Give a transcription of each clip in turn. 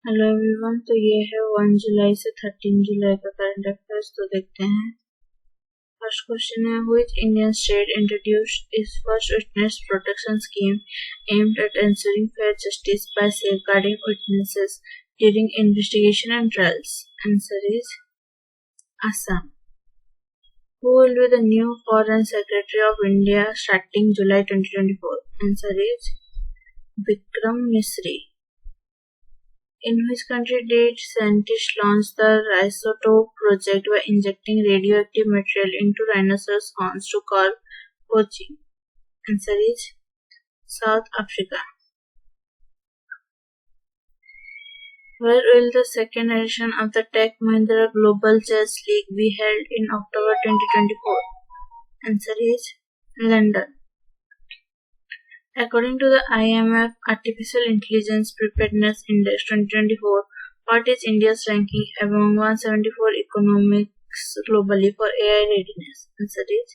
Hello everyone. तो ये है 1 जुलाई से 13 जुलाई का करंट अफेयर्स। तो देखते हैं। फर्स्ट क्वेश्चन है, which Indian state introduced it's first witness protection scheme aimed at ensuring fair justice by safeguarding witnesses during investigation and trials? Answer is Assam. Who will be the new Foreign Secretary of India starting July 2024? Answer is Vikram Misri. In which country did scientists launch the Rhizotope project by injecting radioactive material into rhinoceros horns to cause poaching? Answer is South Africa. Where will the second edition of the Tech Mahindra Global Chess League be held in October 2024? Answer is London. According to the IMF Artificial Intelligence Preparedness Index 2024, what is India's ranking among 174 economies globally for AI readiness? Answer is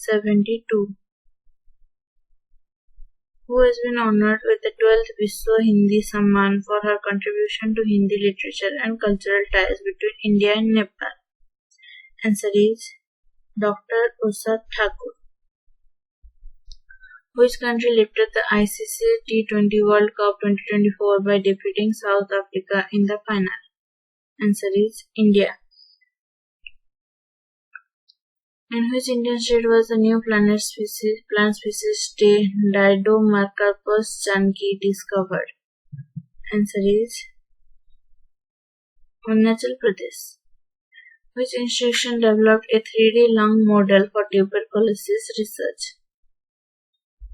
72. Who has been honored with the 12th Vishwa Hindi Samman for her contribution to Hindi literature and cultural ties between India and Nepal? Answer is Dr. Usat Thakur. Which country lifted the icse T20 World Cup 2024 by defeating South Africa in the final? Answer is India. In which Indian state was the new plant species Didomarcarpus janki discovered? Answer is Arunachal Pradesh. Which institution developed a 3D lung model for tuberculosis research?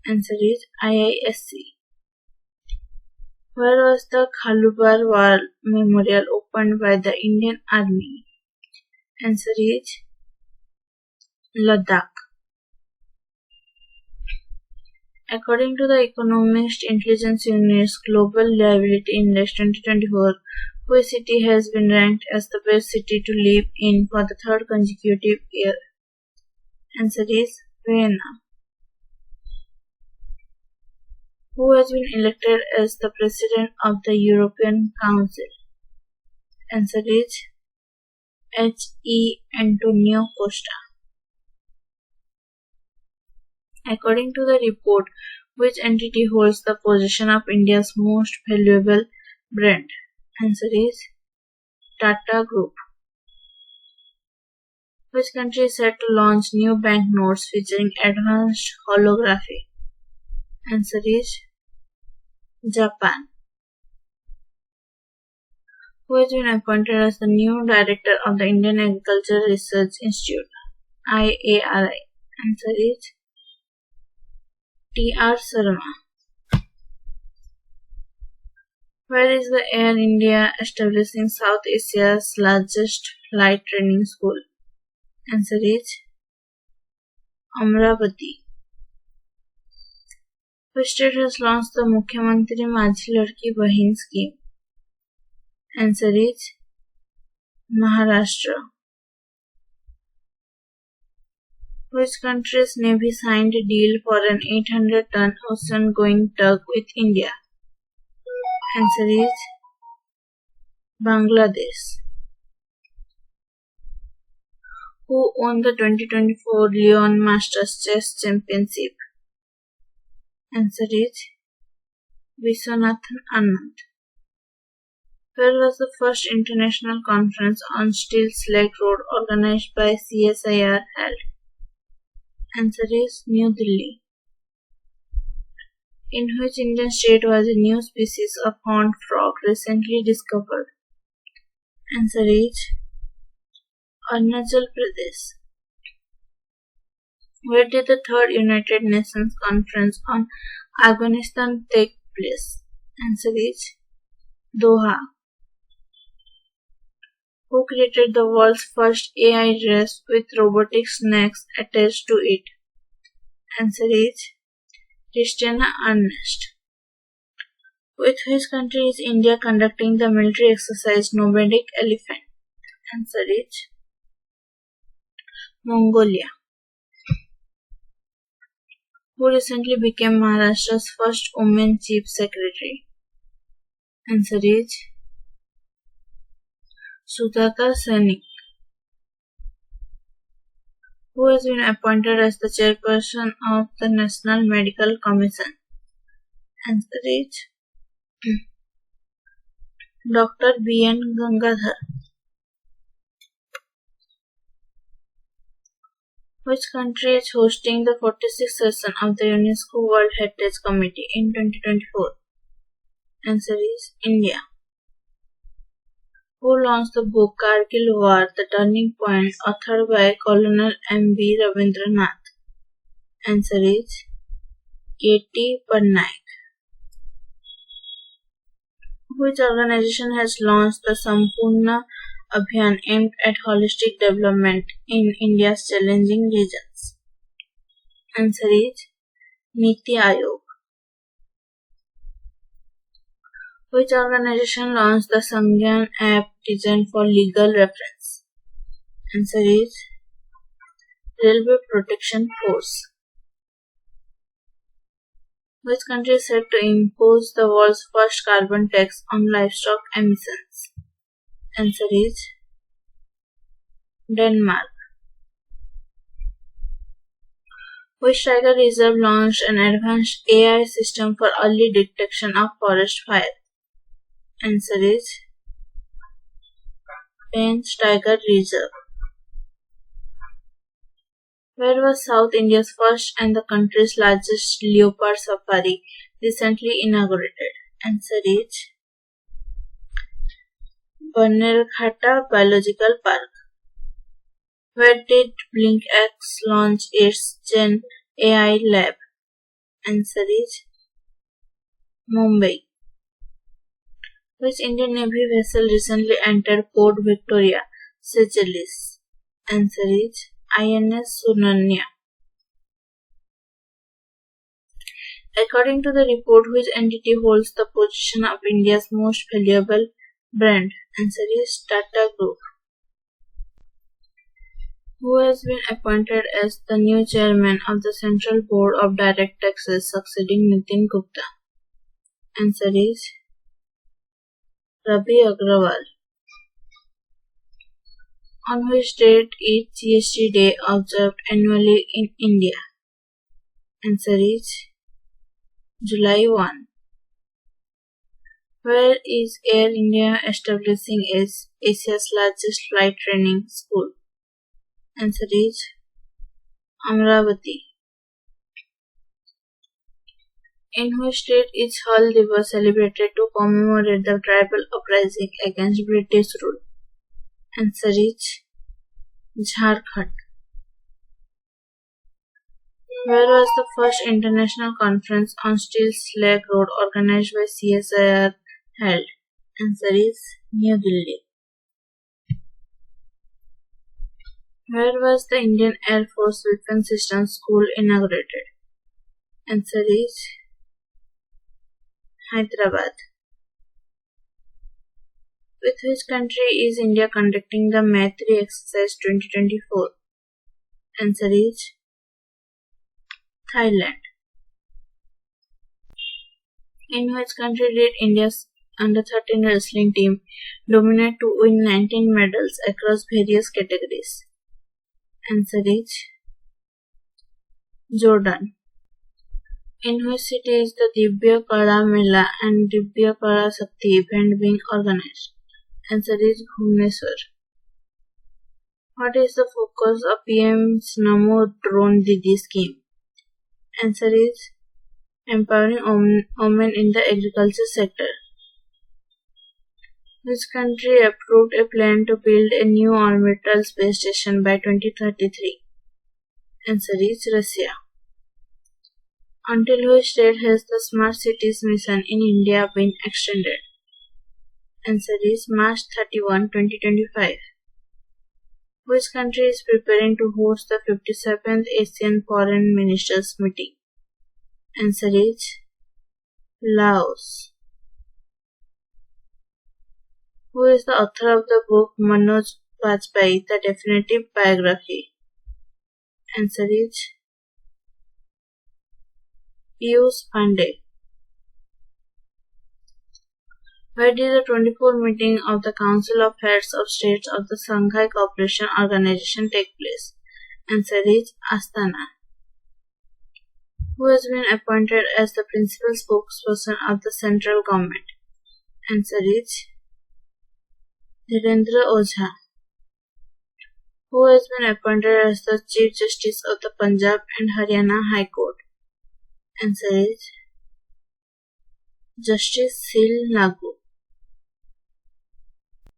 Answer is IISc. Where was the Khalubar War Memorial opened by the Indian Army? Answer is Ladakh. According to the Economist Intelligence Unit's Global Liability Index 2024, which city has been ranked as the best city to live in for the third consecutive year? Answer is Vienna. Who has been elected as the President of the European Council? Answer is H.E. Antonio Costa. According to the report, which entity holds the position of India's most valuable brand? Answer is Tata Group. Which country is set to launch new banknotes featuring advanced holography? Answer is Japan. Who has been appointed as the new director of the Indian Agriculture Research Institute, IARI? Answer is T.R. Sharma. Where is the Air India establishing South Asia's largest flight training school? Answer is Amravati. Which state has launched the Mukhyamantri माझी Ladki Bahin scheme? Answer is Maharashtra. Which country's navy signed a deal for an 800-ton ocean-going tug with India? Answer is Bangladesh. Who won the 2024 Lyon Masters Chess Championship? Answer is Viswanathan Anand. Where was the first international conference on Steel Slate Road organized by CSIR held? Answer is New Delhi. In which Indian state was a new species of horned frog recently discovered? Answer is Arunachal Pradesh. Where did the third United Nations Conference on Afghanistan take place? Answer is Doha. Who created the world's first AI dress with robotic snacks attached to it? Answer is Christiana Ernst. With which country is India conducting the military exercise Nomadic Elephant? Answer is Mongolia. Who recently became Maharashtra's first woman chief secretary? Answer is Sudhakar Sainik, who has been appointed as the chairperson of the National Medical Commission. Answer is Dr. B.N. Gangadhar. Which country is hosting the 46th session of the UNESCO World Heritage Committee in 2024? Answer is India. Who launched the book Kargil War, The Turning Point, authored by Colonel M.B. Rabindranath? Answer is K.T. Patnaik. Which organization has launched the Sampurna Abhiyan aimed at holistic development in India's challenging regions? Answer is Niti Aayog. Which organization launched the Sangyan app designed for legal reference? Answer is Railway Protection Force. Which country is set to impose the world's first carbon tax on livestock emissions? Answer is Denmark. Which tiger reserve launched an advanced AI system for early detection of forest fire? Answer is Pench Tiger Reserve. Where was South India's first and the country's largest leopard safari recently inaugurated? Answer is Banerghatta Biological Park. Where did BlinkX launch its Gen AI lab? Answer is Mumbai. Which Indian Navy vessel recently entered Port Victoria, Seychelles? Answer is INS Sunanya. According to the report, which entity holds the position of India's most valuable brand? Answer is Tata Group. Who has been appointed as the new chairman of the Central Board of Direct Taxes succeeding Nitin Gupta? Answer is Ravi Agrawal. On which date is GST Day observed annually in India? Answer is July 1. Where is Air India establishing its Asia's largest flight training school? Answer is Amravati. In which state is Hal Divas celebrated to commemorate the tribal uprising against British rule? Answer is Jharkhand. Where was the first international conference on steel slag road organized by CSIR held? Answer is New Delhi. Where was the Indian Air Force Weapons Systems School inaugurated? Answer is Hyderabad. With which country is India conducting the Maitri exercise 2024? Answer is Thailand. In which country did India's under-13 wrestling team dominate to win 19 medals across various categories? Answer is Jordan. In which city is the Divya Kala Mela and Divya Kala Shakti event being organized? Answer is Bhubaneswar. What is the focus of PM's Namo Drone Didi scheme? Answer is empowering women in the agriculture sector. Which country approved a plan to build a new orbital space station by 2033? Answer is Russia. Until which date has the Smart Cities mission in India been extended? Answer is March 31, 2025. Which country is preparing to host the 57th Asian Foreign Ministers meeting? Answer is Laos. Who is the author of the book Manoj Bajpayee, The Definitive Biography? Answer is Piyush Pandey. Where did the 24th meeting of the Council of Heads of States of the Shanghai Cooperation Organization take place? Answer is Astana. Who has been appointed as the principal spokesperson of the central government? Answer is Dhirendra Ojha. Who has been appointed as the Chief Justice of the Punjab and Haryana High Court? Answer is Justice Sil Nagu.